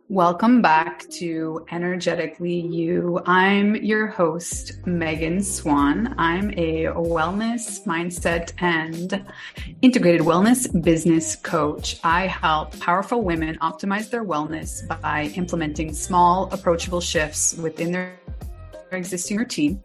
Welcome back to Energetically You. I'm your host, Megan Swan. I'm a wellness, mindset, and integrated wellness business coach. I help powerful women optimize their wellness by implementing small, approachable shifts within their existing routine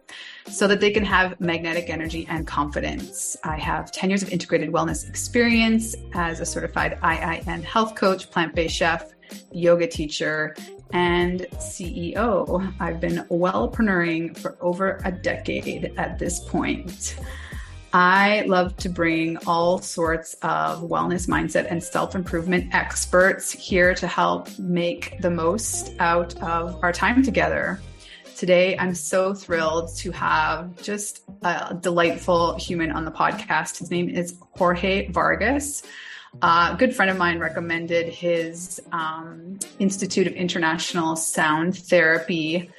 so that they can have magnetic energy and confidence. I have 10 years of integrated wellness experience as a certified IIN health coach, plant-based chef, yoga teacher, and CEO. I've been wellpreneuring for over a decade at this point. I love to bring all sorts of wellness, mindset, and self-improvement experts here to help make the most out of our time together. Today, I'm so thrilled to have just a delightful human on the podcast. His name is Xorge Vargas. A good friend of mine recommended his Institute of International Sonoterapia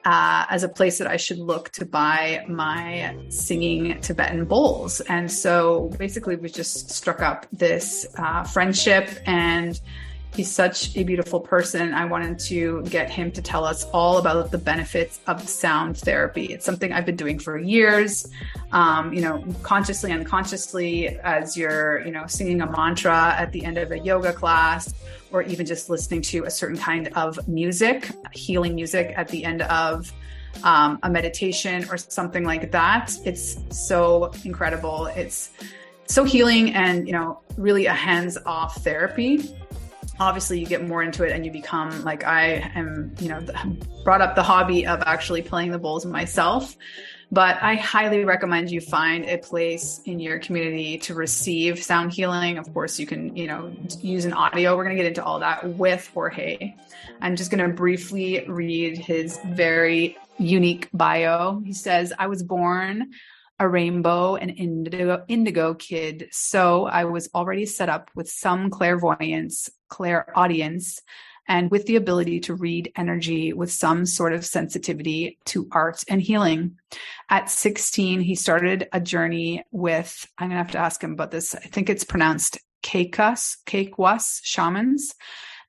as a place that I should look to buy my singing Tibetan bowls. And so basically we just struck up this friendship, and he's such a beautiful person. I wanted to get him to tell us all about the benefits of sound therapy. It's something I've been doing for years, consciously, unconsciously, as you're, singing a mantra at the end of a yoga class, or even just listening to a certain kind of music, healing music at the end of a meditation or something like that. It's so incredible. It's so healing and, really a hands-off therapy. Obviously you get more into it and you become like, I am, brought up the hobby of actually playing the bowls myself, but I highly recommend you find a place in your community to receive sound healing. Of course, you can, use an audio. We're going to get into all that with Xorge. I'm just going to briefly read his very unique bio. He says, I was born a rainbow and indigo kid, so I was already set up with some clairvoyance, clairaudience, and with the ability to read energy with some sort of sensitivity to art and healing. At 16, he started a journey with, I'm going to have to ask him about this, I think it's pronounced quechuas shamans.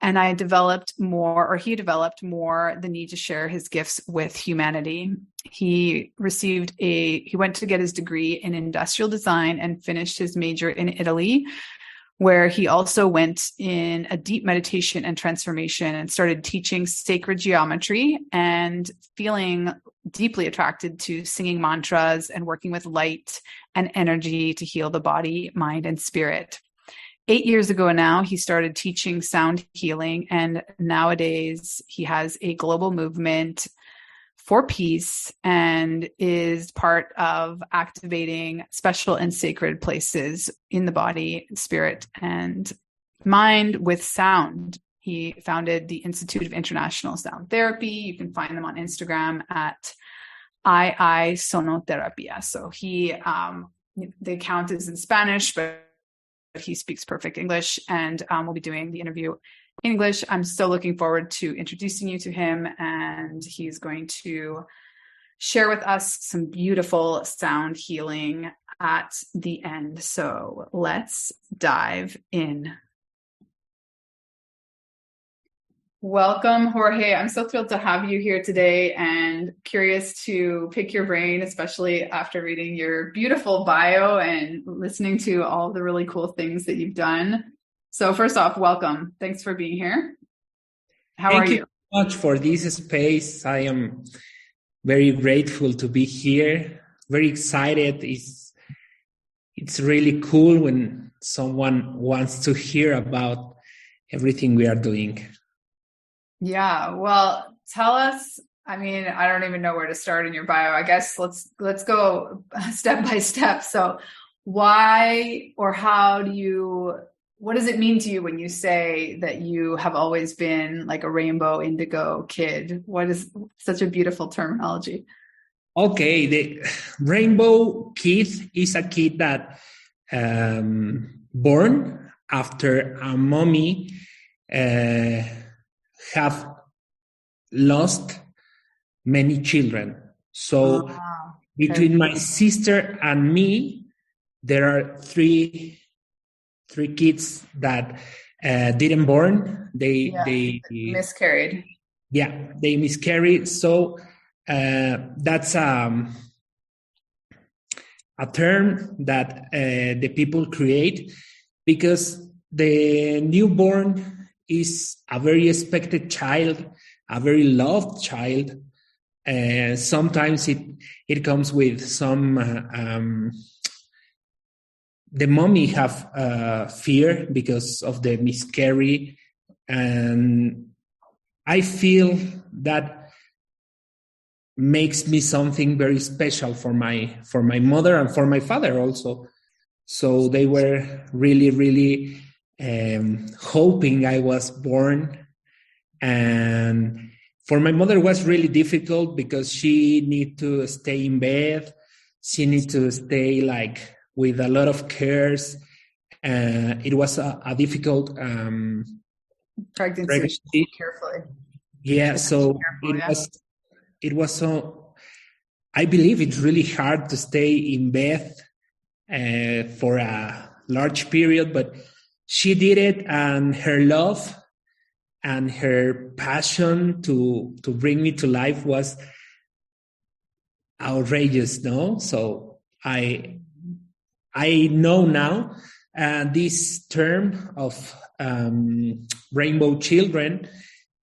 And he developed more the need to share his gifts with humanity. He went to get his degree in industrial design and finished his major in Italy, where he also went in a deep meditation and transformation and started teaching sacred geometry and feeling deeply attracted to singing mantras and working with light and energy to heal the body, mind, and spirit. 8 years ago now, he started teaching sound healing, and nowadays he has a global movement for peace and is part of activating special and sacred places in the body, spirit, and mind with sound. He founded the Institute of International Sonoterapia. You can find them on Instagram at Sonoterapia. So the account is in Spanish, but he speaks perfect English, and we'll be doing the interview in English. I'm so looking forward to introducing you to him, and he's going to share with us some beautiful sound healing at the end. So let's dive in. Welcome, Xorge. I'm so thrilled to have you here today and curious to pick your brain, especially after reading your beautiful bio and listening to all the really cool things that you've done. So first off, welcome. Thanks for being here. How are you? Thank you so much for this space. I am very grateful to be here. Very excited. It's really cool when someone wants to hear about everything we are doing. Yeah, well, tell us, I don't even know where to start in your bio. I guess let's go step by step. So why or what does it mean to you when you say that you have always been like a rainbow indigo kid? What is such a beautiful terminology? Okay, the rainbow kid is a kid that born after a mommy have lost many children. So between my sister and me, there are three kids that didn't born. They miscarried. Yeah, they miscarried. So that's a term that the people create, because the newborn is a very expected child, a very loved child. Sometimes it comes with some the mommy have fear because of the miscarry, and I feel that makes me something very special for my mother and for my father also. So they were really, really hoping I was born. And for my mother, it was really difficult because she need to stay in bed. She need to stay like with a lot of cares. It was a difficult pregnancy. Carefully. Yeah, so it was so, I believe it's really hard to stay in bed for a large period, but she did it, and her love and her passion to bring me to life was outrageous, no? So I know now this term of rainbow children,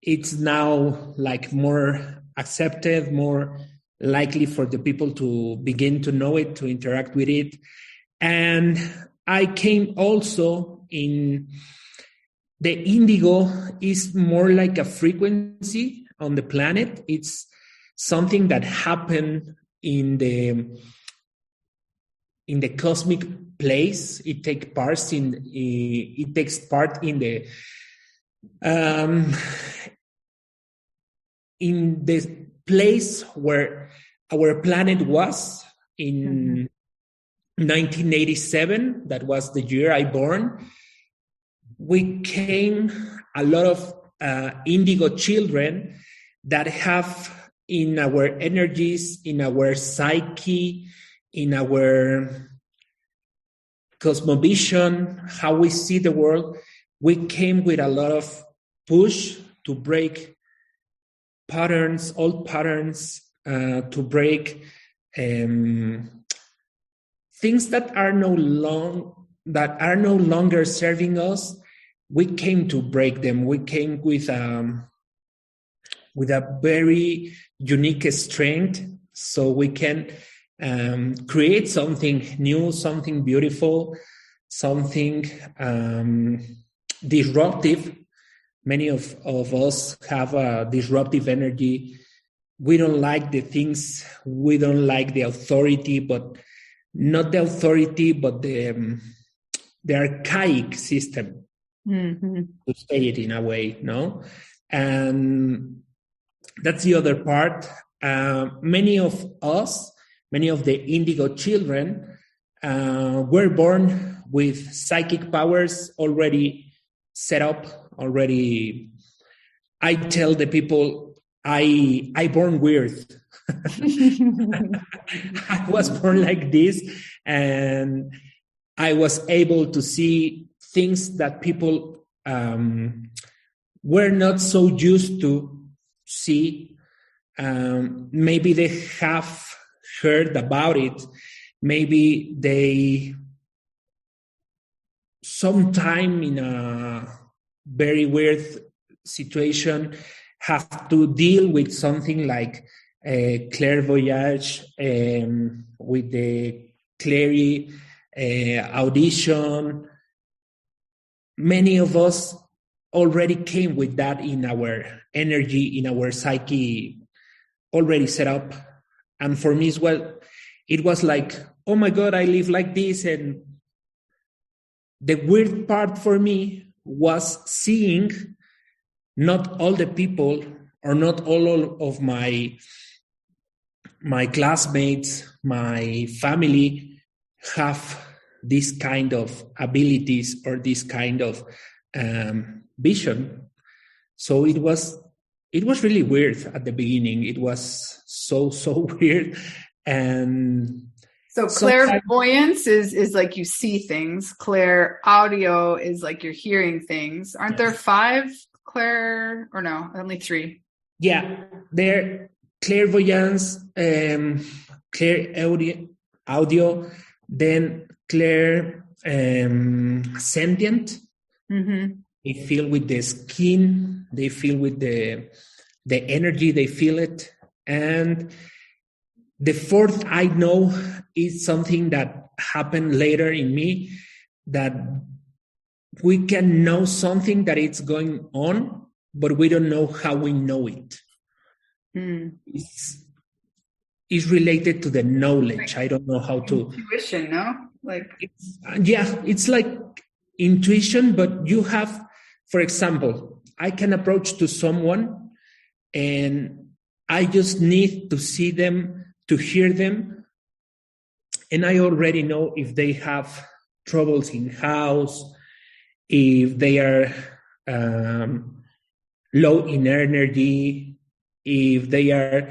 it's now like more accepted, more likely for the people to begin to know it, to interact with it. And I came also in the índigo is more like a frequency on the planet. It's something that happened in the cosmic place. It takes part in the place where our planet was in 1987. That was the year I born. We came a lot of índigo children that have in our energies, in our psyche, in our cosmovision, how we see the world. We came with a lot of push to break patterns, old patterns, to break things that are no longer serving us. We came to break them. We came with a very unique strength, so we can create something new, something beautiful, something disruptive. Many of us have a disruptive energy. We don't like the things, we don't like the authority, but not the authority, but the archaic system, to say it in a way, no? And that's the other part. Many of us, many of the índigo children were born with psychic powers already set up, already. I tell the people, I born weird. I was born like this, and I was able to see things that people were not so used to see. Maybe they have heard about it. Maybe they sometime in a very weird situation have to deal with something like clairvoyance, with the clairaudition. Many of us already came with that in our energy, in our psyche, already set up. And for me as well, it was like, oh my God, I live like this. And the weird part for me was seeing not all the people, or not all of my classmates, my family have this kind of abilities or this kind of vision. So it was really weird at the beginning. It was so weird. And So clairvoyance is like you see things. Clairaudio is like you're hearing things. Aren't there 5 or no, only 3? Yeah, there clairvoyance, audio, then sentient. Mm-hmm. They feel with the skin, they feel with the energy, they feel it. And the 4th I know is something that happened later in me, that we can know something that it's going on, but we don't know how we know it. It's related to the knowledge. I don't know how to. Intuition, no? It's like intuition, but you have, for example, I can approach to someone and I just need to see them, to hear them, and I already know if they have troubles in house, if they are low in energy, if they are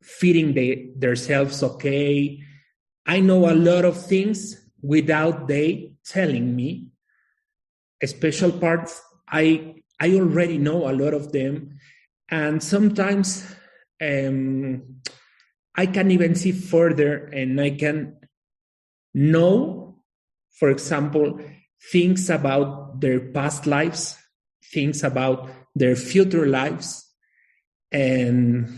feeding themselves okay. I know a lot of things without they telling me. Special parts, I already know a lot of them, and sometimes I can even see further, and I can know, for example, things about their past lives, things about their future lives. And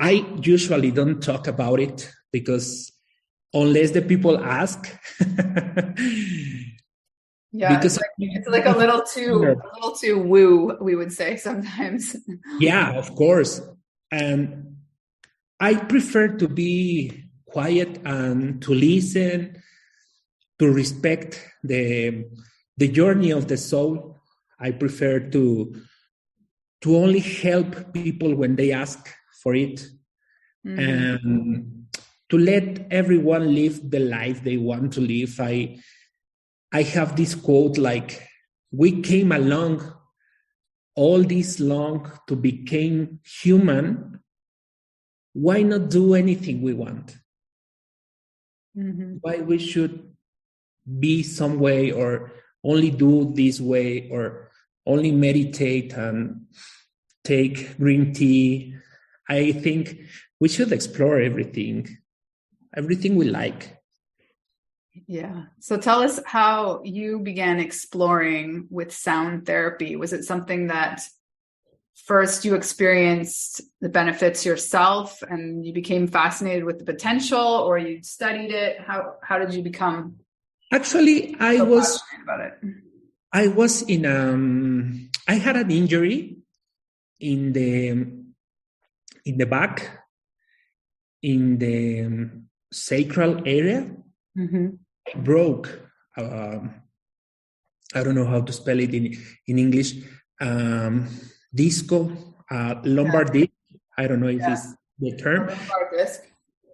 I usually don't talk about it because unless the people ask. Yeah, because it's like a little too woo, we would say sometimes. Yeah, of course. And I prefer to be quiet and to listen, to respect the journey of the soul. I prefer to only help people when they ask for it, and to let everyone live the life they want to live. I have this quote like, we came along all this long to become human. Why not do anything we want? Why we should be some way, or only do this way, or only meditate and take green tea? I think we should explore everything we like. Yeah. So tell us how you began exploring with sound therapy. Was it something that first you experienced the benefits yourself and you became fascinated with the potential, or you studied it? How did you become? Actually, I was about it. I had an injury in the back, in the sacral area. I broke, I don't know how to spell it in English, disco, lumbar disc. I don't know if it's the term. Lumbar disc.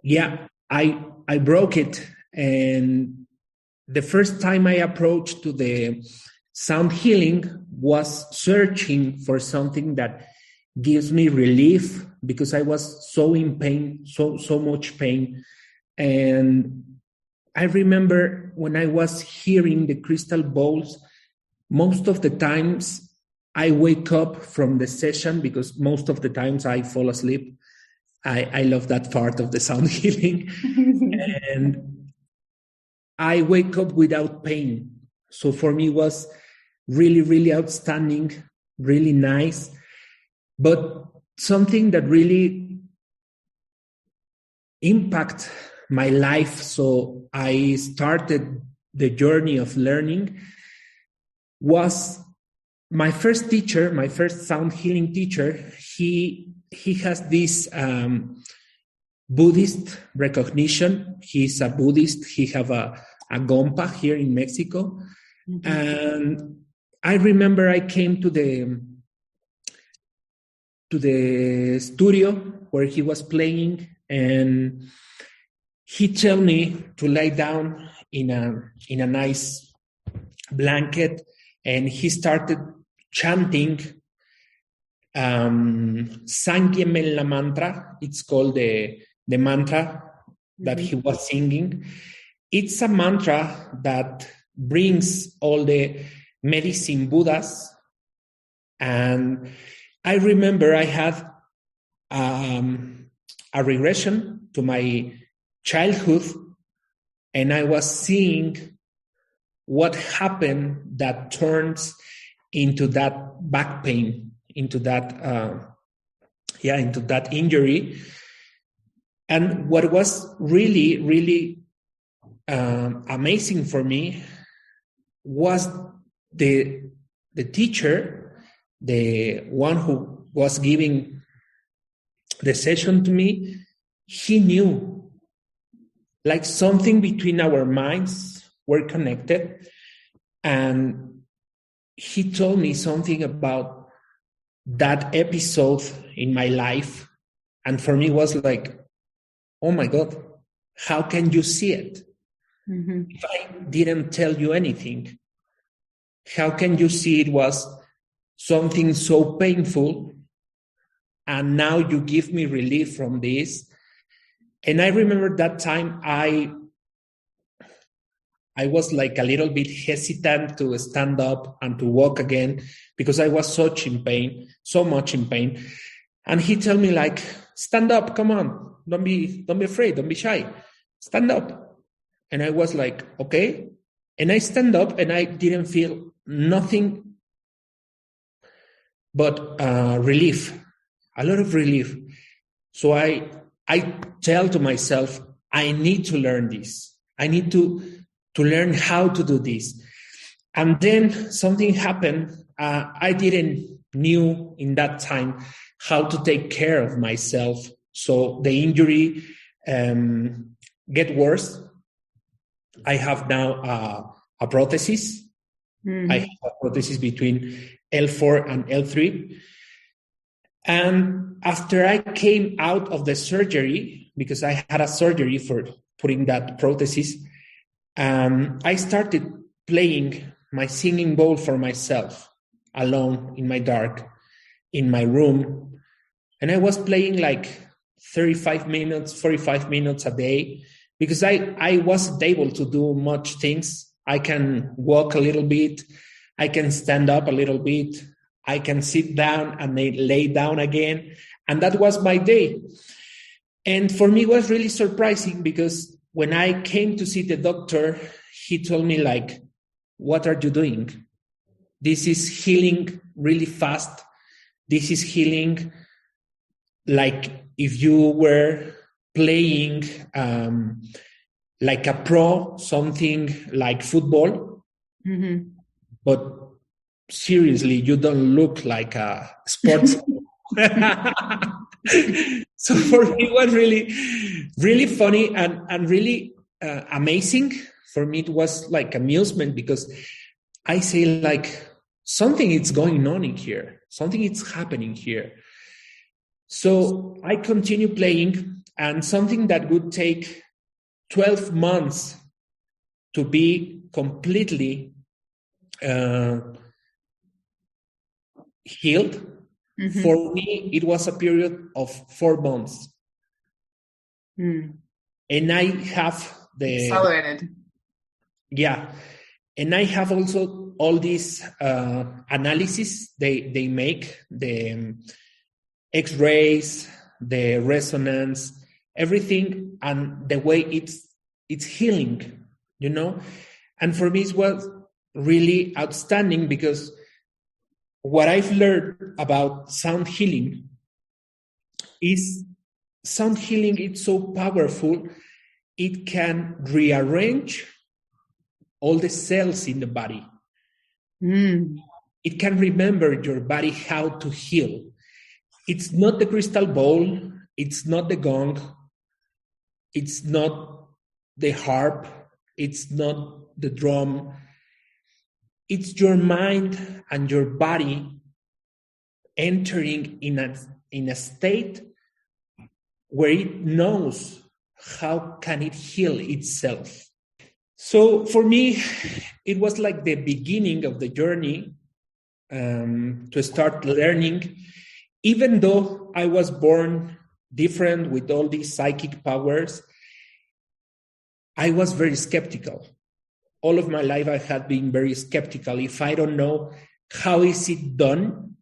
Yeah, I broke it. And the first time I approached to the sound healing was searching for something that gives me relief, because I was so in pain, so much pain. And I remember when I was hearing the crystal bowls, most of the times I wake up from the session, because most of the times I fall asleep. I love that part of the sound healing. And I wake up without pain. So for me, it was really, really outstanding, really nice. But something that really impacted my life, so I started the journey of learning, was my first teacher, my first sound healing teacher. He has this Buddhist recognition. He's a Buddhist. He have a gompa here in Mexico. And I remember I came to the studio where he was playing, and he told me to lie down in a nice blanket, and he started chanting Sankhya Mela mantra. It's called the the mantra that he was singing. It's a mantra that brings all the medicine Buddhas. And I remember I had a regression to my childhood, and I was seeing what happened that turns into that back pain, into that injury. And what was really, really amazing for me was the teacher, the one who was giving the session to me. He knew, like, something between our minds were connected, and he told me something about that episode in my life. And for me, it was like, oh my God, how can you see it? If I didn't tell you anything, how can you see it was something so painful, and now you give me relief from this? And I remember that time I was like a little bit hesitant to stand up and to walk again, because I was so much in pain. And he told me, like, stand up, come on, don't be afraid, don't be shy, stand up. And I was like, okay. And I stand up, and I didn't feel nothing but relief, a lot of relief. So I tell to myself, I need to learn this. I need to learn how to do this. And then something happened. I didn't knew in that time how to take care of myself. So the injury get worse. I have now a prosthesis. I have a prosthesis between L4 and L3. And after I came out of the surgery, because I had a surgery for putting that prosthesis, I started playing my singing bowl for myself, alone in my dark, in my room. And I was playing like 35 minutes, 45 minutes a day, because I wasn't able to do much things. I can walk a little bit. I can stand up a little bit. I can sit down and lay down again. And that was my day. And for me, it was really surprising, because when I came to see the doctor, he told me, like, what are you doing? This is healing really fast. This is healing like if you were playing like a pro, something like football. But seriously, you don't look like a sports. So for me, it was really, really funny and really amazing. For me, it was like amusement, because I say, like, something is going on in here. Something is happening here. So I continue playing, and something that would take 12 months to be completely healed. For me, it was a period of 4 months. And I have the... Accelerated. Yeah. And I have also all these analysis they make, the X-rays, the resonance, everything, and the way it's healing, you know? And for me, it was really outstanding, because what I've learned about sound healing is sound healing, it's so powerful. It can rearrange all the cells in the body. It can remember your body how to heal. It's not the crystal ball. It's not the gong. It's not the harp. It's not the drum. It's your mind and your body entering in a state where it knows how can it heal itself. So for me, it was like the beginning of the journey to start learning, even though I was born different with all these psychic powers, I was very skeptical. All of my life, I had been very skeptical. If I don't know how is it done,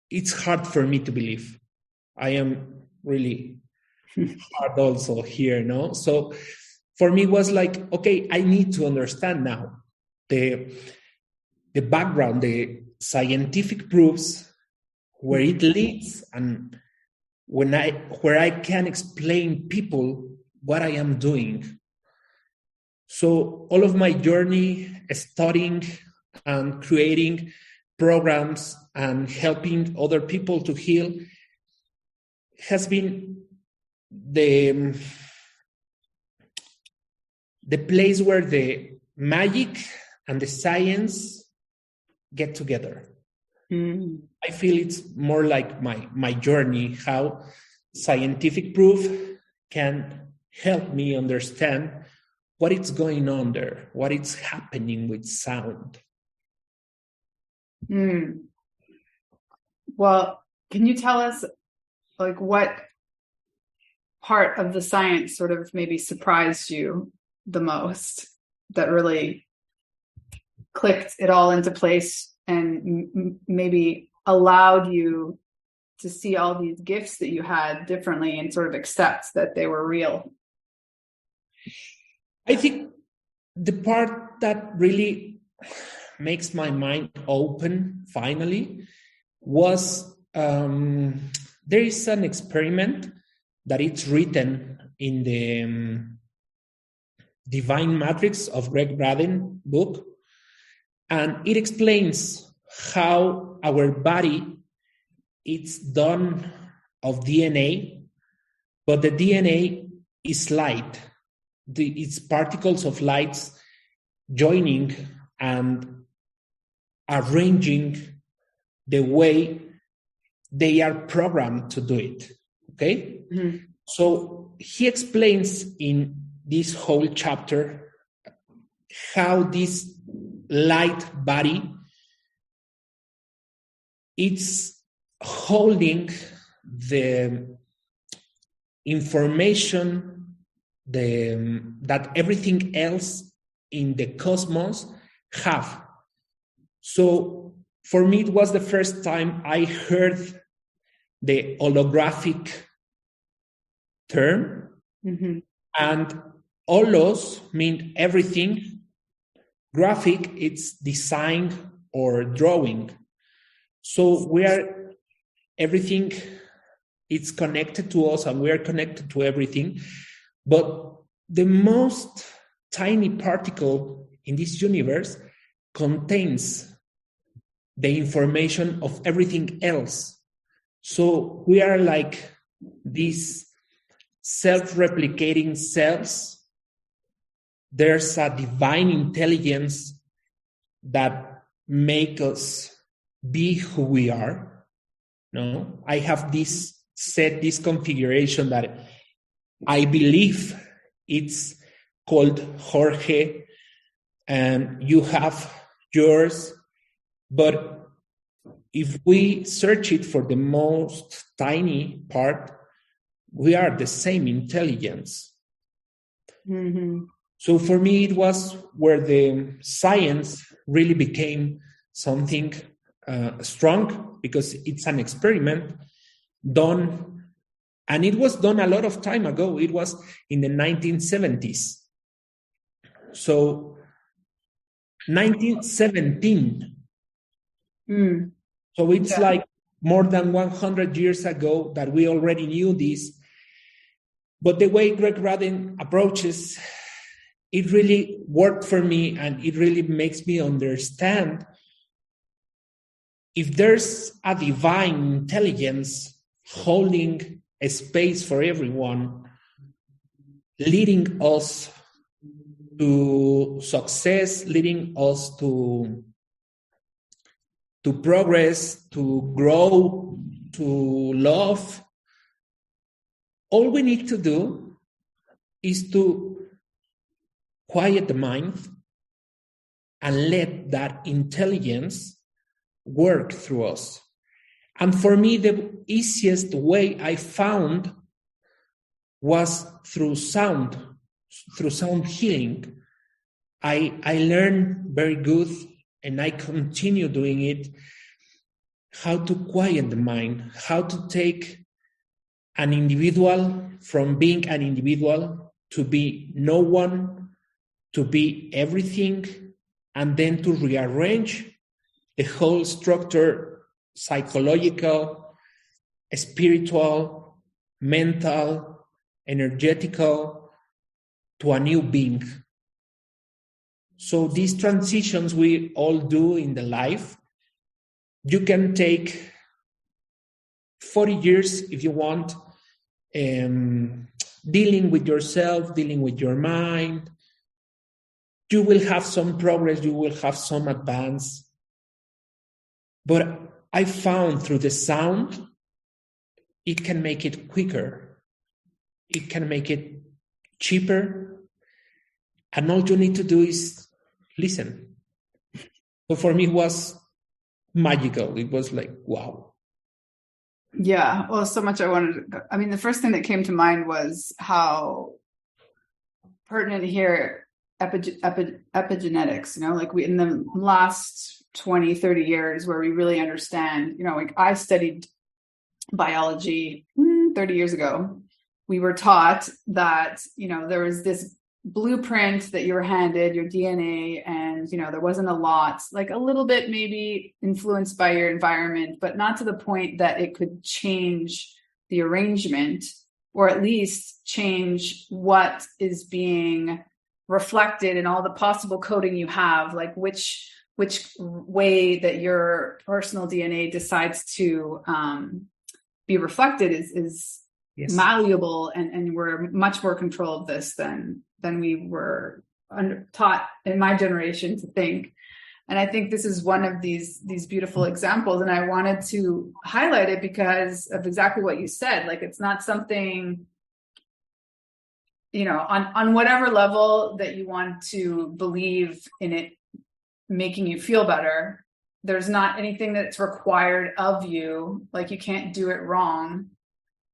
it's hard for me to believe. I am really hard also here, no? So for me, it was like, okay, I need to understand now the background, the scientific proofs, where it leads, and where I can explain people what I am doing. So all of my journey studying and creating programs and helping other people to heal has been the place where the magic and the science get together. I feel it's more like my journey, how scientific proof can help me understand what is going on there, what is happening with sound. Well, can you tell us, like, what part of the science sort of maybe surprised you the most, that really clicked it all into place and maybe allowed you to see all these gifts that you had differently and sort of accept that they were real? I think the part that really makes my mind open finally was there is an experiment that it's written in the Divine Matrix of Greg Braden book, and it explains how our body it's done of DNA, but the DNA is light. It's particles of lights joining and arranging the way they are programmed to do it. Okay? Mm-hmm. So he explains in this whole chapter how this light body it's holding the information that everything else in the cosmos have. So for me, it was the first time I heard the holographic term. Mm-hmm. And holos mean everything. Graphic, it's design or drawing. So everything, it's connected to us and we are connected to everything. But the most tiny particle in this universe contains the information of everything else. So we are like these self-replicating cells. There's a divine intelligence that makes us be who we are. No, I have this configuration that I believe it's called Xorge, and you have yours. But if we search it for the most tiny part, we are the same intelligence. Mm-hmm. So for me, it was where the science really became something strong, because it's an experiment done. And it was done a lot of time ago. It was in the 1970s. So 1917. So it's like more than 100 years ago that we already knew this. But the way Greg Braden approaches, it really worked for me, and it really makes me understand if there's a divine intelligence holding a space for everyone, leading us to success, leading us to progress, to grow, to love. All we need to do is to quiet the mind and let that intelligence work through us. And for me, the easiest way I found was through sound healing. I learned very good, and I continue doing it, how to quiet the mind, how to take an individual from being an individual to be no one, to be everything, and then to rearrange the whole structure, psychological, spiritual, mental, energetical, to a new being. So these transitions we all do in the life, you can take 40 years if you want, dealing with yourself, dealing with your mind. You will have some progress, you will have some advance. But I found through the sound, it can make it quicker. It can make it cheaper. And all you need to do is listen. So for me, it was magical. It was like, wow. Yeah. Well, so much the first thing that came to mind was how pertinent here epigenetics, like we, in the last 20, 30 years where we really understand, like I studied biology 30 years ago. We were taught that, there was this blueprint that you were handed, your DNA, and, there wasn't a lot, like a little bit maybe influenced by your environment, but not to the point that it could change the arrangement, or at least change what is being reflected in all the possible coding you have, like which way that your personal DNA decides to be reflected is yes, malleable, and we're much more control of this than we were taught in my generation to think. And I think this is one of these beautiful examples, and I wanted to highlight it because of exactly what you said. Like, it's not something, on whatever level that you want to believe in it making you feel better, there's not anything that's required of you. Like, you can't do it wrong.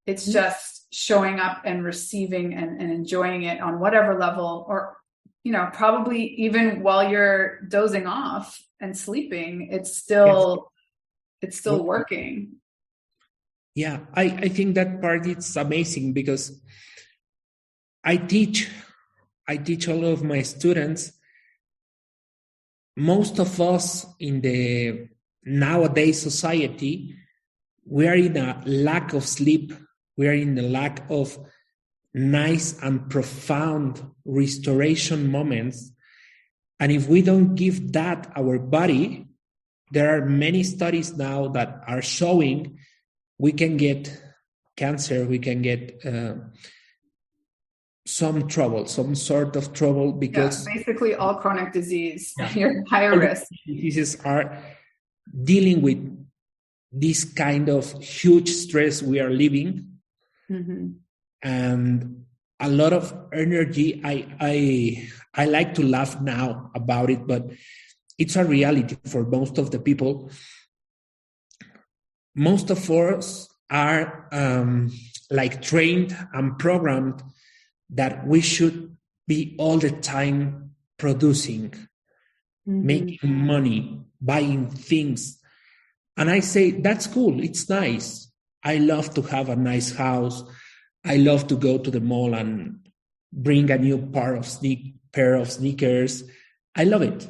It's just showing up and receiving and enjoying it on whatever level, or, probably even while you're dozing off and sleeping, it's still working. Yeah, I think that part is amazing, because I teach all of my students. Most of us in the nowadays society, we are in a lack of sleep. We are in the lack of nice and profound restoration moments. And if we don't give that our body, there are many studies now that are showing we can get cancer, we can get some sort of trouble, because basically all chronic disease, you're higher risk. Diseases are dealing with this kind of huge stress we are living. Mm-hmm. And a lot of energy. I like to laugh now about it, but it's a reality for most of the people. Most of us are like trained and programmed that we should be all the time producing, making money, buying things. And I say, that's cool. It's nice. I love to have a nice house. I love to go to the mall and bring a new pair of sneakers. I love it.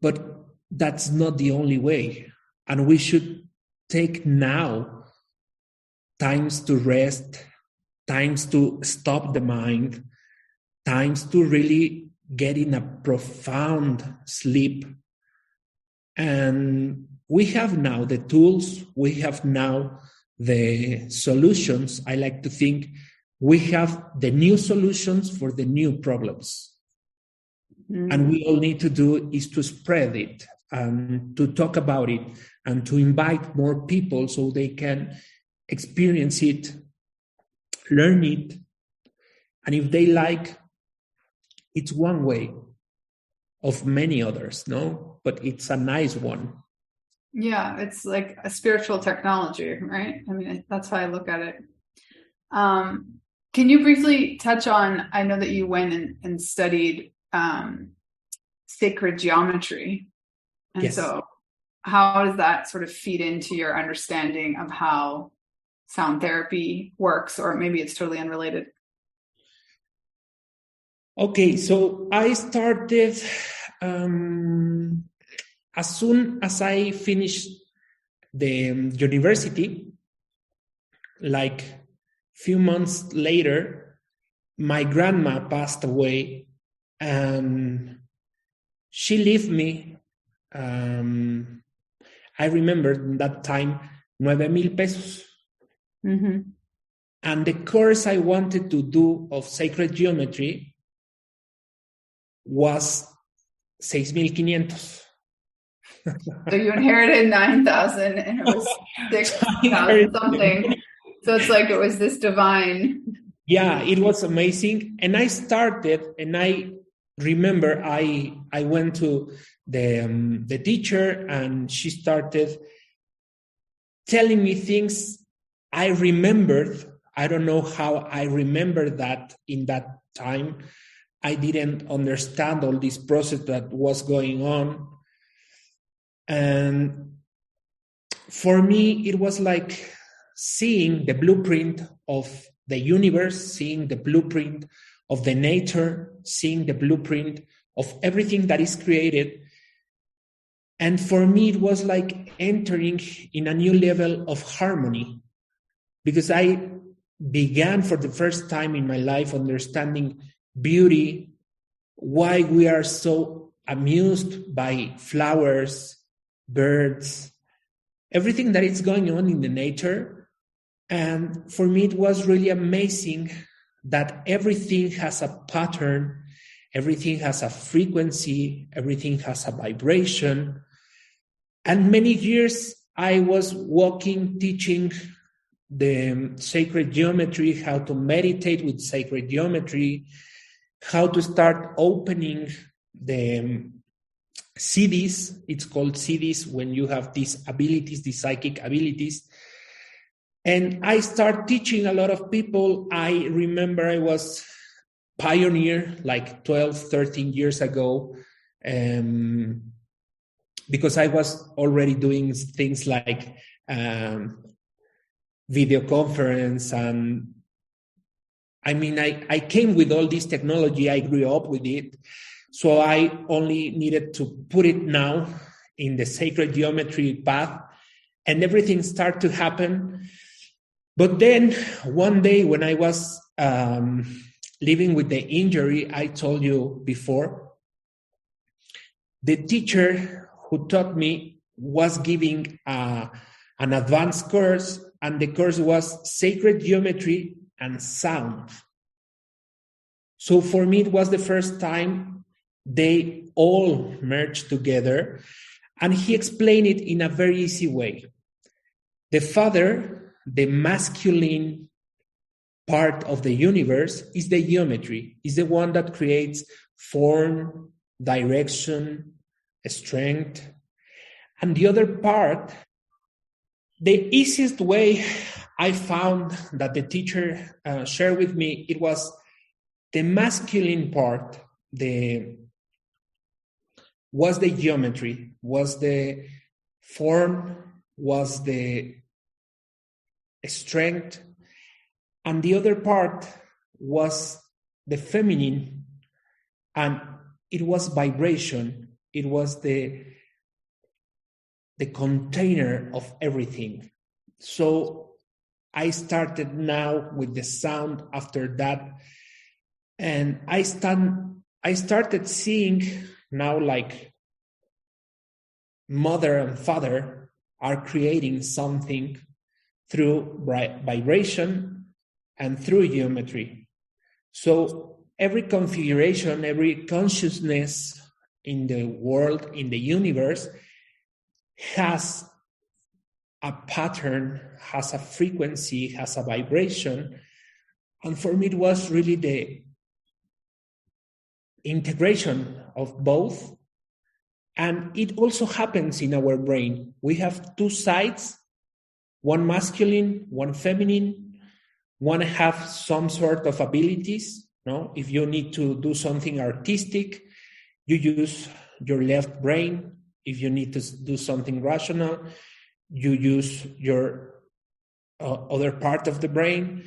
But that's not the only way. And we should take now times to rest, times to stop the mind, times to really get in a profound sleep. And we have now the tools, we have now the solutions. I like to think we have the new solutions for the new problems. And we all need to do is to spread it and to talk about it and to invite more people so they can experience it, learn it. And if they like, it's one way of many others, no? But it's a nice one. Yeah, it's like a spiritual technology, right? I mean, that's how I look at it. Can you briefly touch on, I know that you went and studied sacred geometry. And Yes. so how does that sort of feed into your understanding of how sound therapy works? Or maybe it's totally unrelated. Okay, so I started as soon as I finished the university, like few months later, my grandma passed away and she left me. I remember that time 9,000 pesos. Mm-hmm. And the course I wanted to do of sacred geometry was 6,500. So you inherited 9,000 and it was 6,000 something. So it's like it was this divine. Yeah, it was amazing. And I started, and I remember I went to the teacher, and she started telling me things I remembered. I don't know how I remember that in that time. I didn't understand all this process that was going on. And for me, it was like seeing the blueprint of the universe, seeing the blueprint of the nature, seeing the blueprint of everything that is created. And for me, it was like entering in a new level of harmony, because I began for the first time in my life understanding beauty, why we are so amused by flowers, birds, everything that is going on in the nature. And for me, it was really amazing that everything has a pattern, everything has a frequency, everything has a vibration. And many years I was walking, teaching the sacred geometry, how to meditate with sacred geometry, how to start opening the CDs. It's called CDs when you have these abilities, these psychic abilities. And I start teaching a lot of people. I remember I was pioneer like 12, 13 years ago, because I was already doing things like video conference. And I mean, I came with all this technology. I grew up with it. So I only needed to put it now in the sacred geometry path, and everything started to happen. But then one day when I was living with the injury I told you before, the teacher who taught me was giving an advanced course, and the course was sacred geometry and sound. So for me, it was the first time they all merged together, and he explained it in a very easy way. The father, the masculine part of the universe, is the geometry, is the one that creates form, direction, strength. And the other part, the easiest way I found that the teacher shared with me, it was the masculine part, was the geometry, was the form, was the strength, and the other part was the feminine, and it was vibration. It was the container of everything. So I started now with the sound after that, and I started seeing now like mother and father are creating something through vibration and through geometry. So every configuration, every consciousness in the world, in the universe, has a pattern, has a frequency, has a vibration. And for me, it was really the integration of both. And it also happens in our brain. We have two sides, one masculine, one feminine. One have some sort of abilities. No? If you need to do something artistic, you use your left brain. If you need to do something rational, you use your other part of the brain.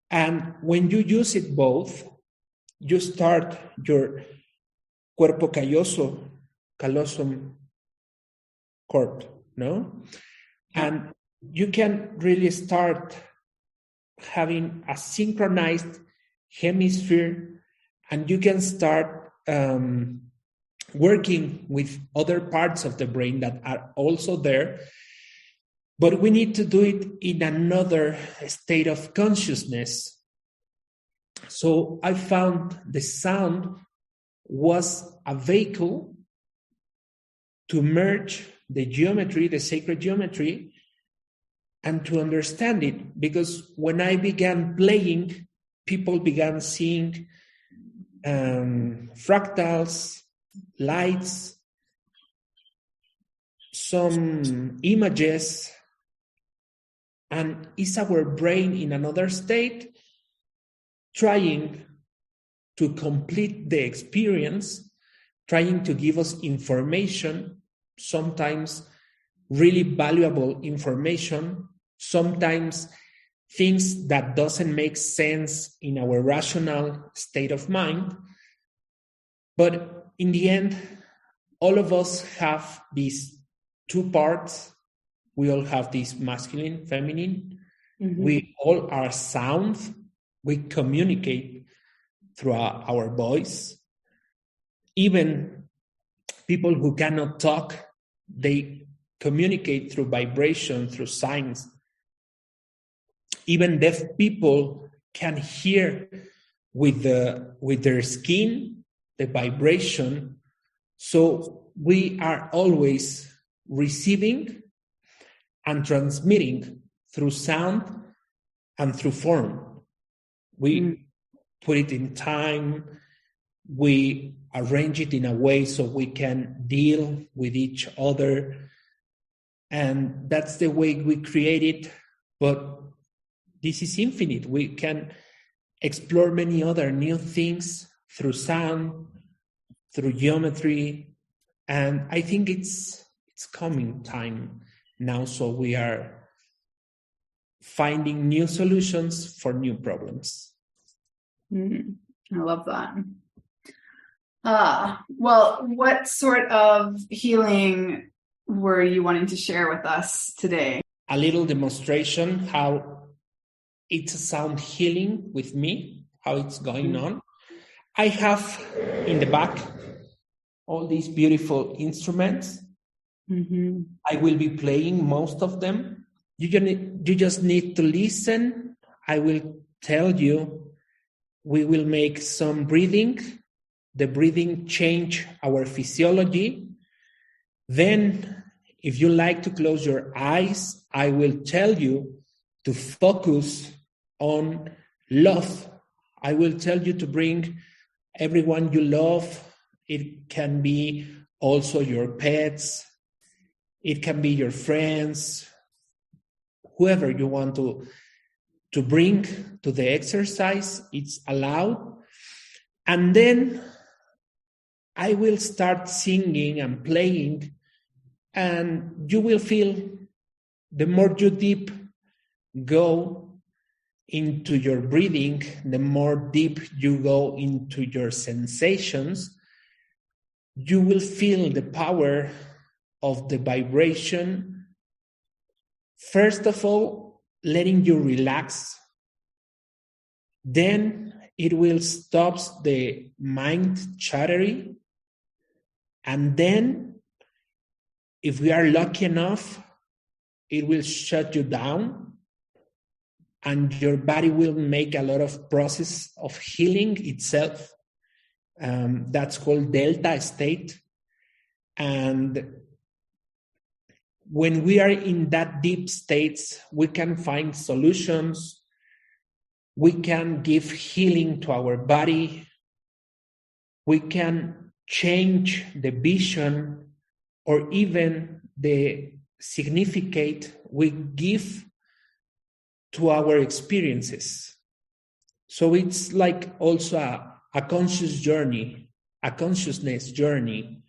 And when you use it both, you start your cuerpo callosum cord, no? And you can really start having a synchronized hemisphere, and you can start working with other parts of the brain that are also there. But we need to do it in another state of consciousness. So I found the sound was a vehicle to merge the geometry, the sacred geometry, and to understand it. Because when I began playing, people began seeing fractals, lights, some images, and it's our brain in another state trying to complete the experience, trying to give us information, sometimes really valuable information, sometimes things that doesn't make sense in our rational state of mind. But in the end, all of us have these two parts. We all have this masculine, feminine. Mm-hmm. We all are sound. We communicate through our voice. Even people who cannot talk, they communicate through vibration, through signs. Even deaf people can hear with their skin, the vibration. So we are always receiving and transmitting through sound and through form. We put it in time, we arrange it in a way so we can deal with each other. And that's the way we create it. But this is infinite. We can explore many other new things through sound, through geometry. And I think it's coming time now. So we are finding new solutions for new problems. I love that. Well, what sort of healing were you wanting to share with us today? A little demonstration how it's a sound healing with me, how it's going on. I have in the back all these beautiful instruments. I will be playing most of them. You just need to listen. I will tell you. We will make some breathing. The breathing change our physiology. Then, if you like to close your eyes, I will tell you to focus on love. I will tell you to bring everyone you love. It can be also your pets. It can be your friends, whoever you want to bring to the exercise. It's allowed. And then I will start singing and playing, and you will feel the more you deep go into your breathing, the more deep you go into your sensations, you will feel the power of the vibration. First of all, letting you relax. Then it will stop the mind chattering. And then, if we are lucky enough, it will shut you down. And your body will make a lot of process of healing itself. That's called delta state. And when we are in that deep states, we can find solutions. We can give healing to our body. We can change the vision or even the significance we give to our experiences. So it's like also a conscious journey, a consciousness journey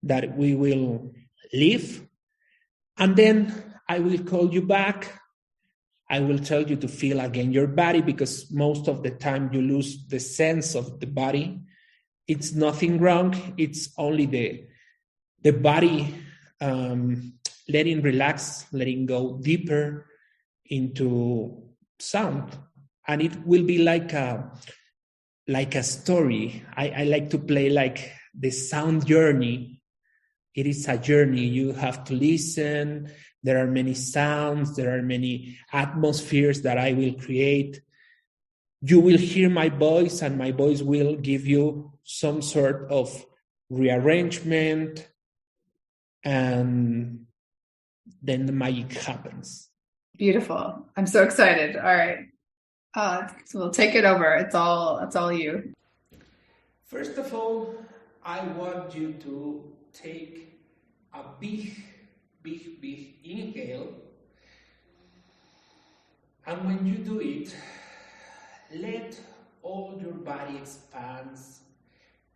that we will live. And then I will call you back. I will tell you to feel again your body, because most of the time you lose the sense of the body. It's nothing wrong. It's only the body letting relax, letting go deeper into sound. And it will be like a story. I like to play like the sound journey. It is a journey. You have to listen. There are many sounds. There are many atmospheres that I will create. You will hear my voice, and my voice will give you some sort of rearrangement, and then the magic happens. Beautiful. I'm so excited. All right. So we'll take it over. It's all you. First of all, I want you to take a big inhale. And when you do it, let all your body expand,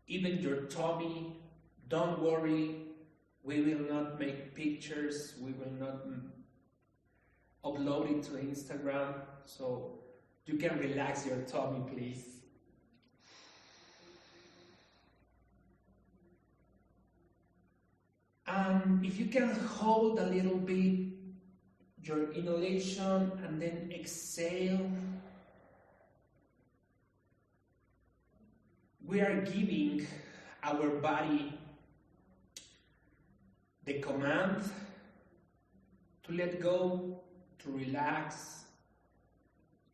even your tummy. Don't worry, we will not make pictures, we will not upload it to Instagram, so you can relax your tummy, please. And if you can hold a little bit your inhalation and then exhale, we are giving our body the command to let go, to relax.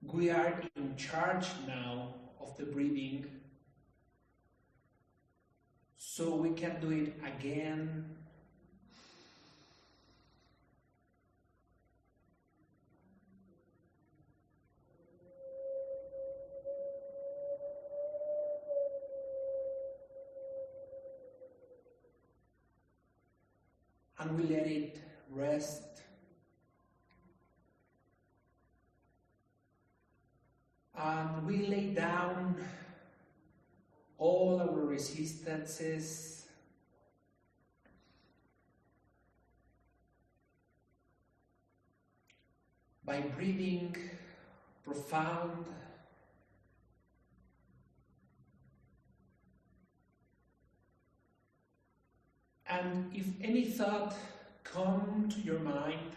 We are in charge now of the breathing, so we can do it again. And we let it rest. And we lay down all our resistances. By breathing profound. And if any thought comes to your mind,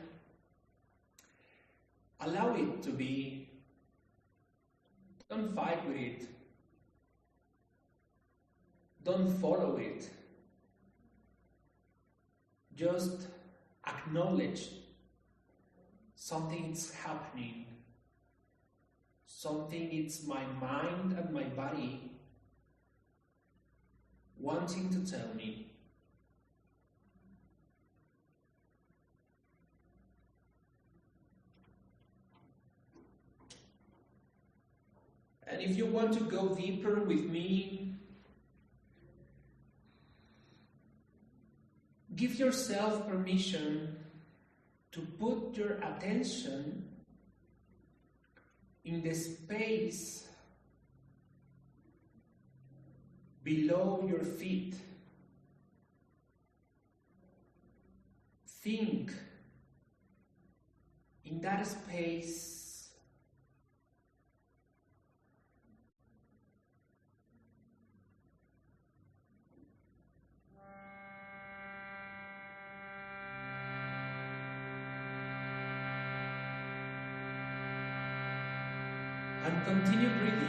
allow it to be. Don't fight with it. Don't follow it. Just acknowledge something is happening. Something is my mind and my body wanting to tell me. And if you want to go deeper with me, give yourself permission to put your attention in the space below your feet. Think in that space. And continue breathing.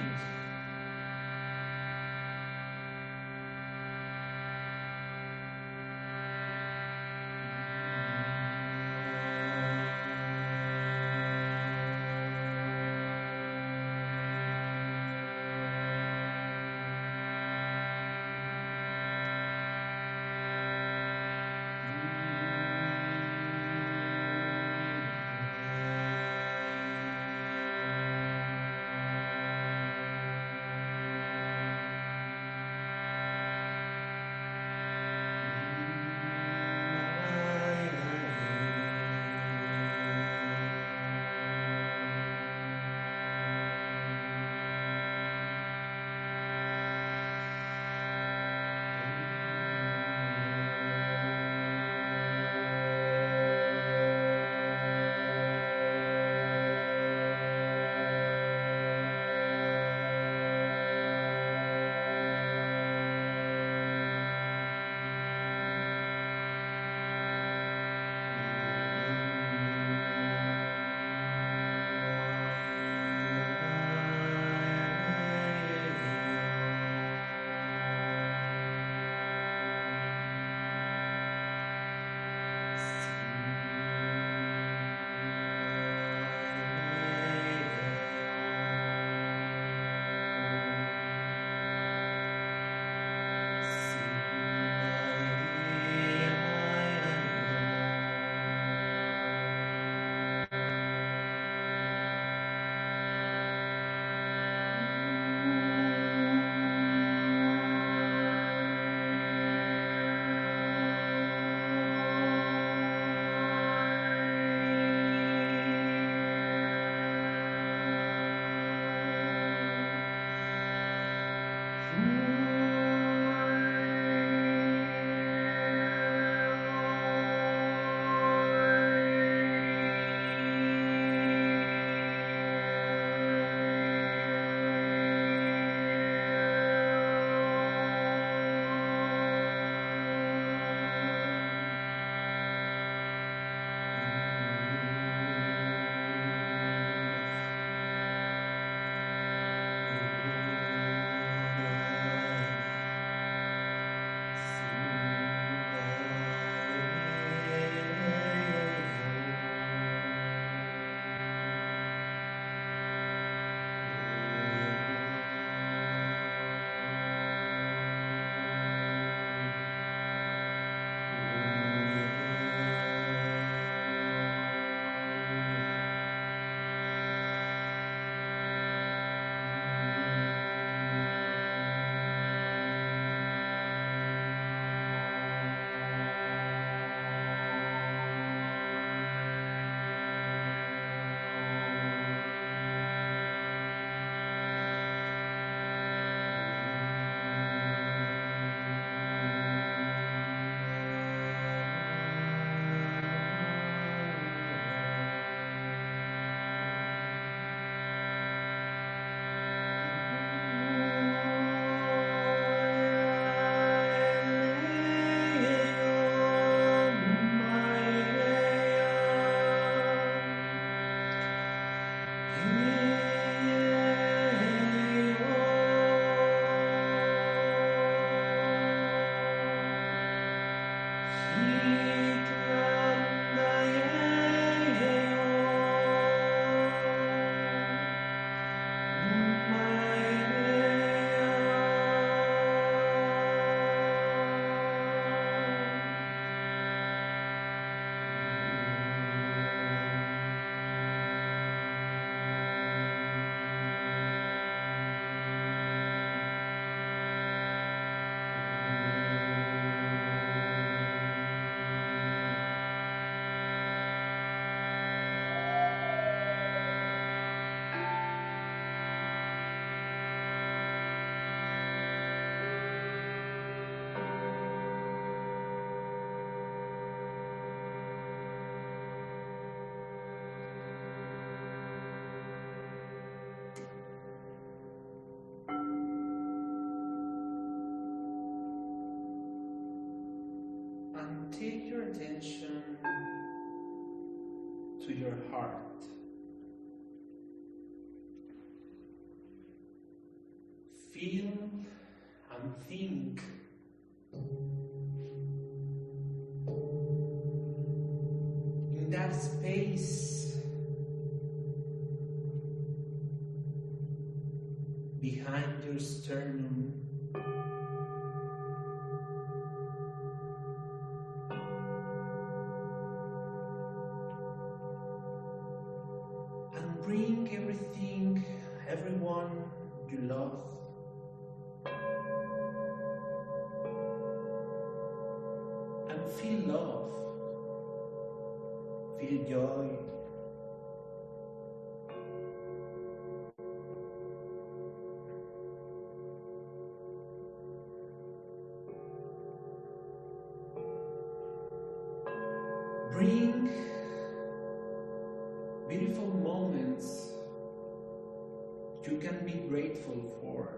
attention to your heart. Feel and think in that space behind your sternum. And bring everything, everyone you love, and feel love, feel joy. Bring beautiful moments you can be grateful for.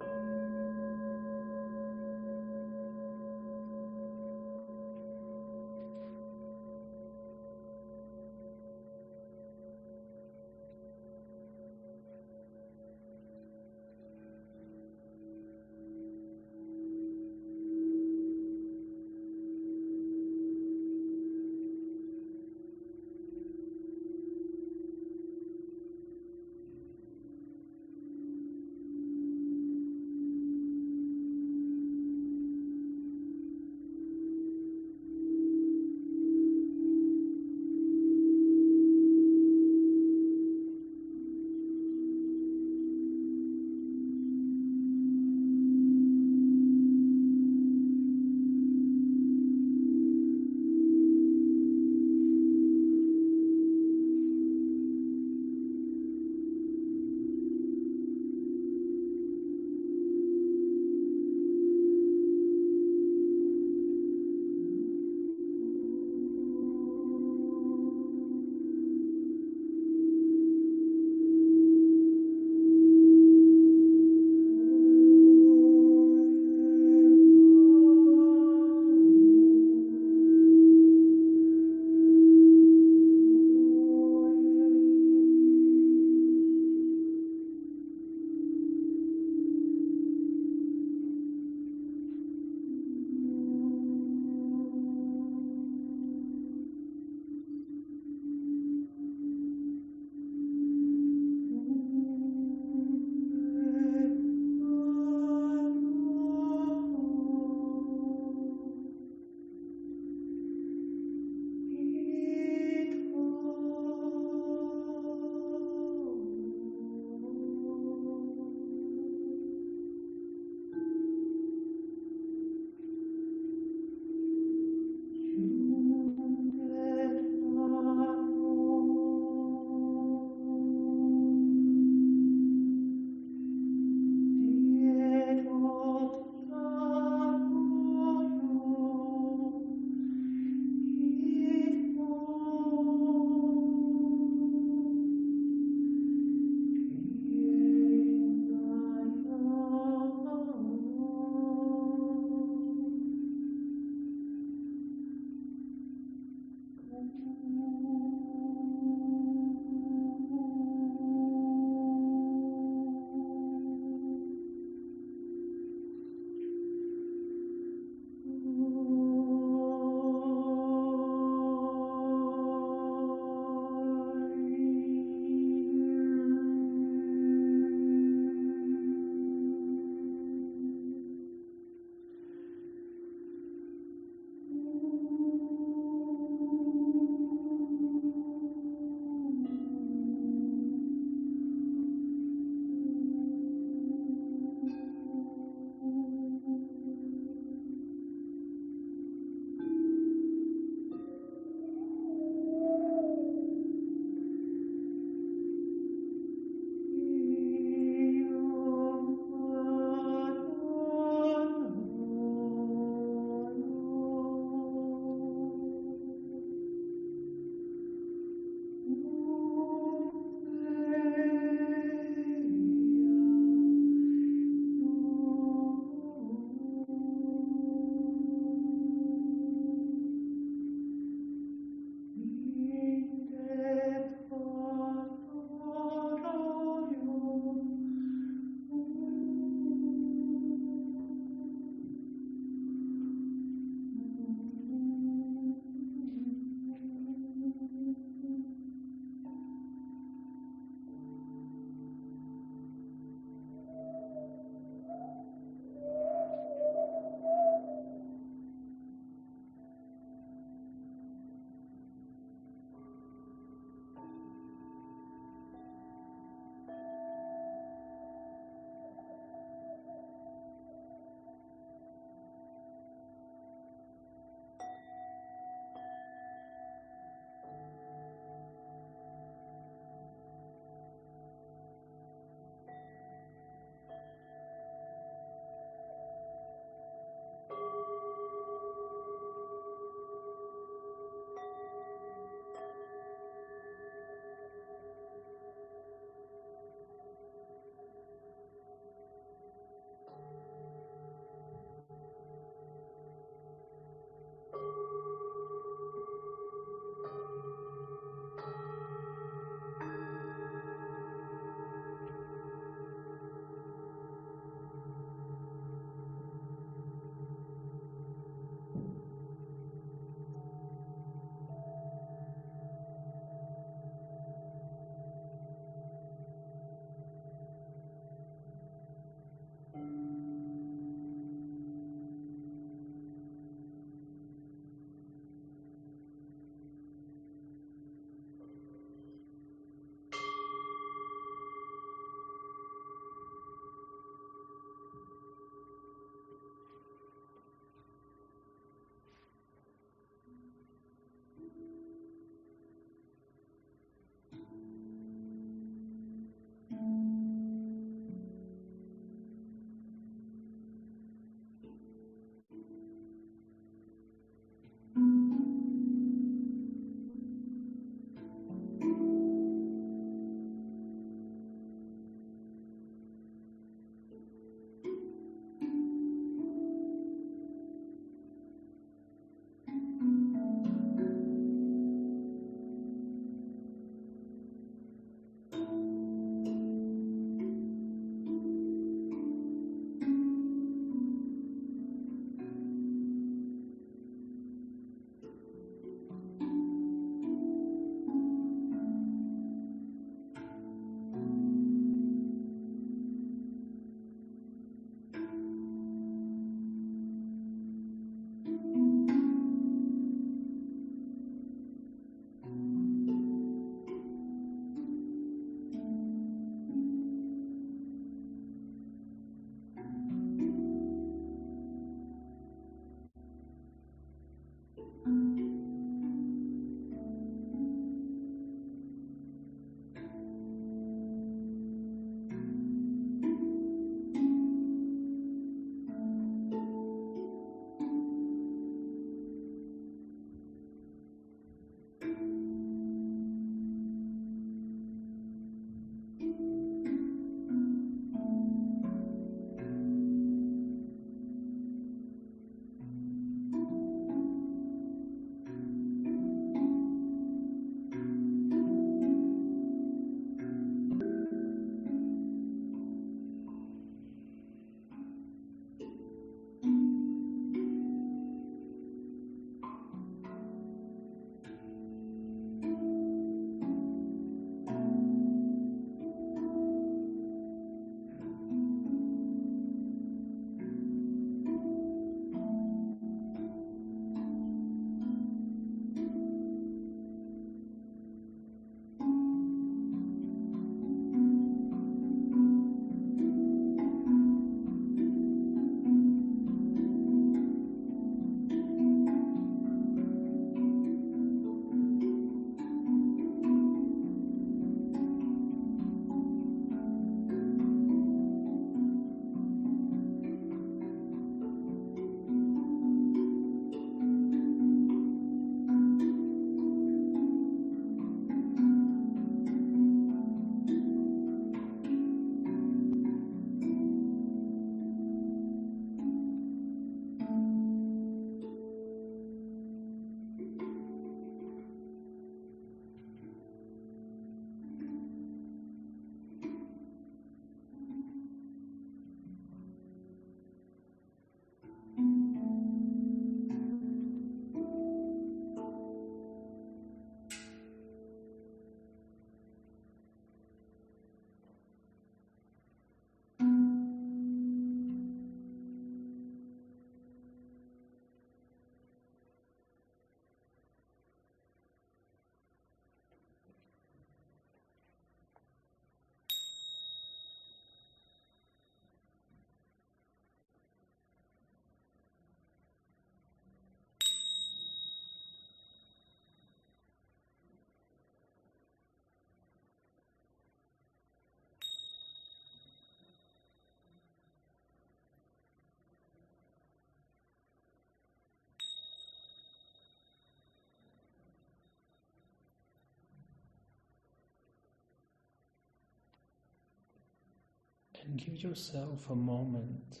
And give yourself a moment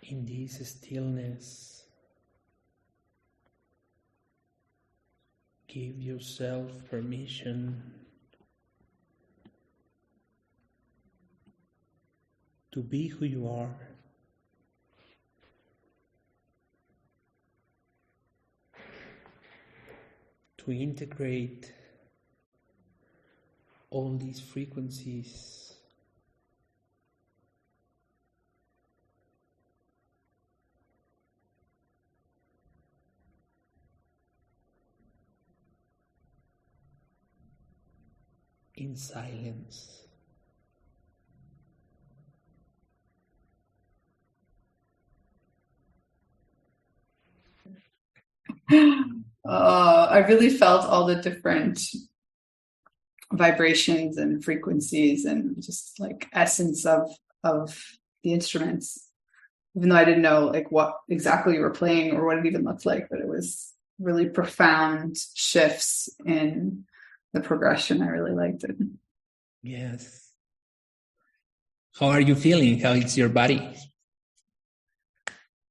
in this stillness. Give yourself permission to be who you are. To integrate all these frequencies in silence. I really felt all the different vibrations and frequencies and just like essence of the instruments, even though I didn't know like what exactly you were playing or what it even looked like, but it was really profound shifts in the progression. I really liked it. Yes. How are you feeling? How is your body?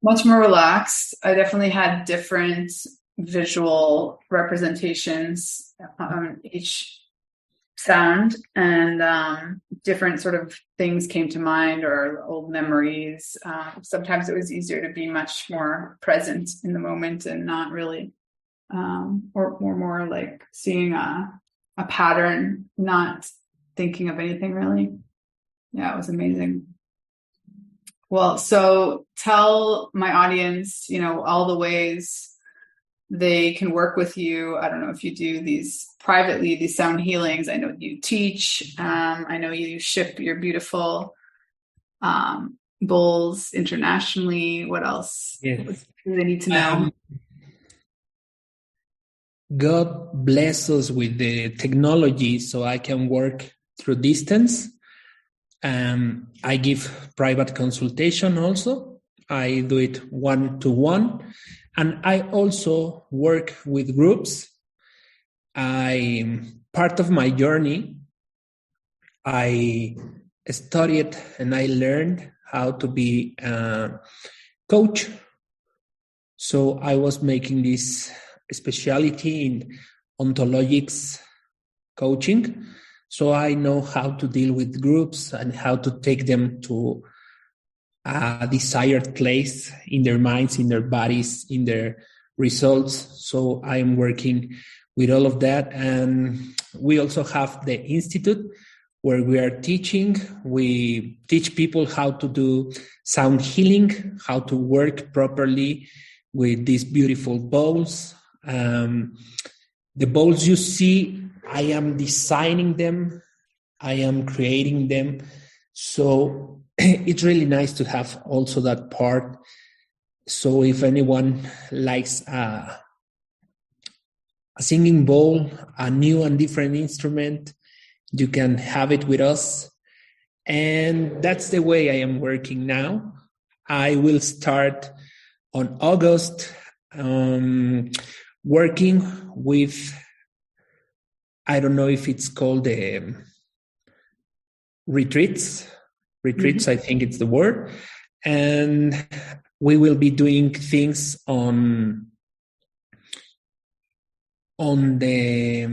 Much more relaxed. I definitely had different visual representations on each sound, and different sort of things came to mind or old memories. Sometimes it was easier to be much more present in the moment and not really, or more like seeing a pattern, not thinking of anything really. Yeah, it was amazing. Well, so tell my audience, all the ways they can work with you. I don't know if you do these privately, these sound healings. I know you teach. I know you ship your beautiful bowls internationally. What else? Yes. What do they need to know? God bless us with the technology so I can work through distance. I give private consultation also. I do it 1-to-1. And I also work with groups. Part of my journey, I studied and I learned how to be a coach. So I was making this specialty in ontologics coaching. So I know how to deal with groups and how to take them to a desired place in their minds, in their bodies, in their results. So I am working with all of that. And we also have the Institute where we are teaching. We teach people how to do sound healing, how to work properly with these beautiful bowls. The bowls you see, I am designing them. I am creating them. So it's really nice to have also that part. So if anyone likes a singing bowl, a new and different instrument, you can have it with us. And that's the way I am working now. I will start on August working with, I don't know if it's called retreats. Retreats, I think it's the word. And we will be doing things on the,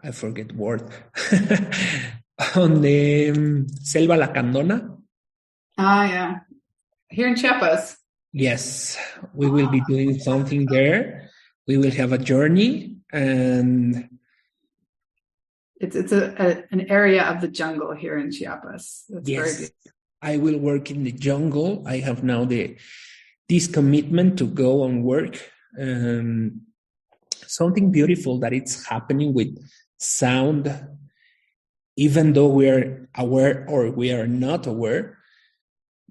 I forget the word, on the Selva Lacandona. Ah, yeah. Here in Chiapas. Yes, we will be doing something there. We will have a journey, and it's an area of the jungle here in Chiapas. That's yes, very beautiful. I will work in the jungle. I have now this commitment to go and work. Something beautiful that it's happening with sound, even though we are aware or we are not aware,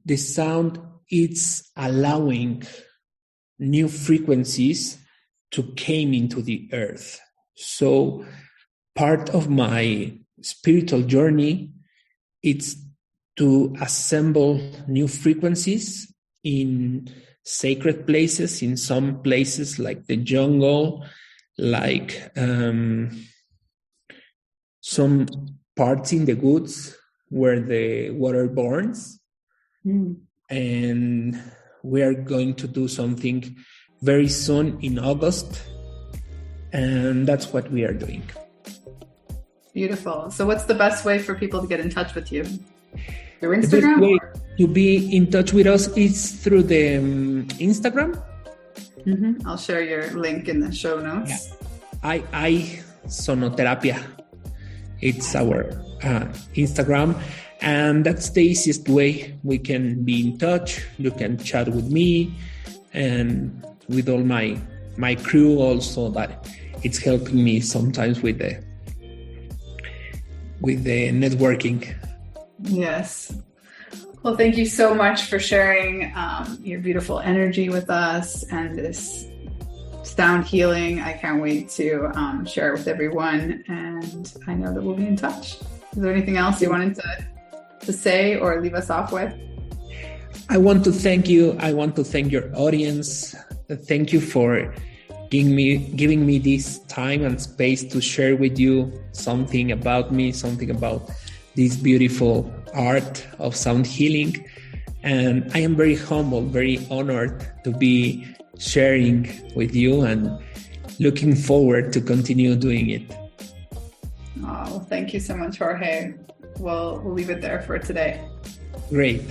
the sound is allowing new frequencies to come into the earth. So part of my spiritual journey, it's to assemble new frequencies in sacred places, in some places like the jungle, like some parts in the woods where the water burns. And we are going to do something very soon in August. And that's what we are doing. Beautiful. So what's the best way for people to get in touch with you? Through Instagram? The best way to be in touch with us is through the Instagram. I'll share your link in the show notes. Yeah. I Sonoterapia. It's our Instagram. And that's the easiest way we can be in touch. You can chat with me and with all my crew also, that it's helping me sometimes with the networking. Yes. Well, thank you so much for sharing your beautiful energy with us and this sound healing. I can't wait to share it with everyone, and I know that we'll be in touch. Is there anything else you wanted to say or leave us off with? I want to thank you. I want to thank your audience. Thank you for giving me this time and space to share with you something about me, something about this beautiful art of sound healing. And I am very humbled, very honored to be sharing with you and looking forward to continue doing it. Oh, thank you so much, Jorge. We'll leave it there for today. Great.